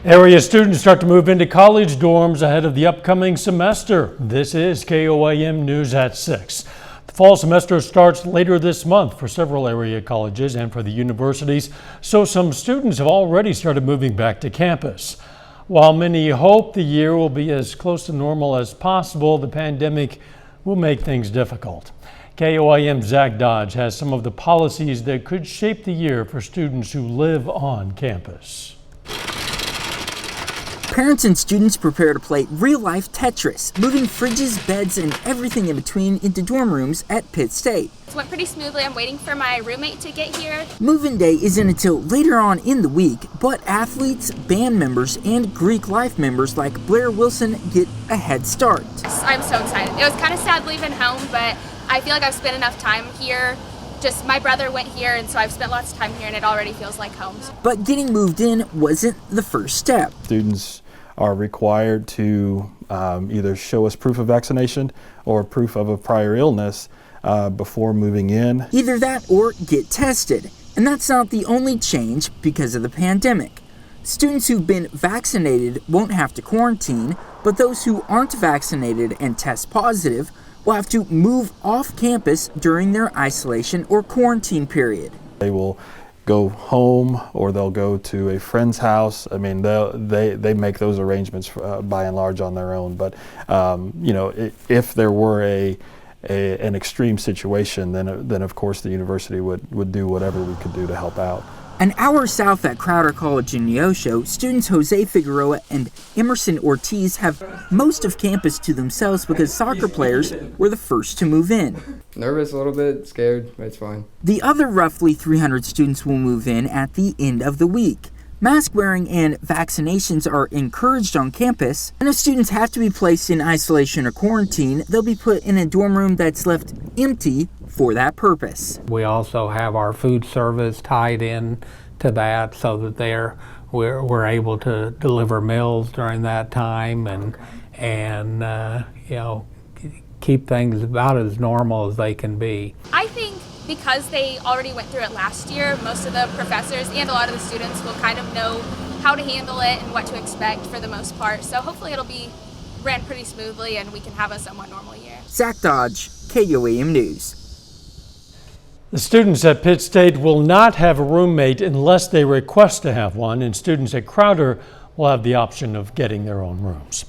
Area students start to move into college dorms ahead of the upcoming semester. This is KOAM News at 6. The fall semester starts later this month for several area colleges and for the universities, so some students have already started moving back to campus. While many hope the year will be as close to normal as possible, the pandemic will make things difficult. KOAM's Zach Dodge has some of the policies that could shape the year for students who live on campus. Parents and students prepare to play real-life Tetris, moving fridges, beds, and everything in between into dorm rooms at Pitt State. It went pretty smoothly. I'm waiting for my roommate to get here. Move-in day isn't until later on in the week, but athletes, band members, and Greek life members like Blair Wilson get a head start. I'm so excited. It was kind of sad leaving home, but I feel like I've spent enough time here. Just my brother went here, and so I've spent lots of time here, and it already feels like home. But getting moved in wasn't the first step. Students are required to either show us proof of vaccination or proof of a prior illness before moving in. Either that or get tested. And that's not the only change because of the pandemic. Students who've been vaccinated won't have to quarantine, but those who aren't vaccinated and test positive will have to move off campus during their isolation or quarantine period. They will go home or they'll go to a friend's house. I mean, they make those arrangements by and large on their own. But you know, if there were an extreme situation, then of course the university would do whatever we could do to help out. An hour south at Crowder College in Neosho, students Jose Figueroa and Emerson Ortiz have most of campus to themselves because soccer players were the first to move in. Nervous, a little bit, scared, but it's fine. The other roughly 300 students will move in at the end of the week. Mask wearing and vaccinations are encouraged on campus, and if students have to be placed in isolation or quarantine, they'll be put in a dorm room that's left empty for that purpose. We also have our food service tied in to that so that we're able to deliver meals during that time and you know, keep things about as normal as they can be. I think because they already went through it last year, most of the professors and a lot of the students will kind of know how to handle it and what to expect for the most part. So hopefully it'll be ran pretty smoothly and we can have a somewhat normal year. Zach Dodge, KOAM News. The students at Pitt State will not have a roommate unless they request to have one, and students at Crowder will have the option of getting their own rooms.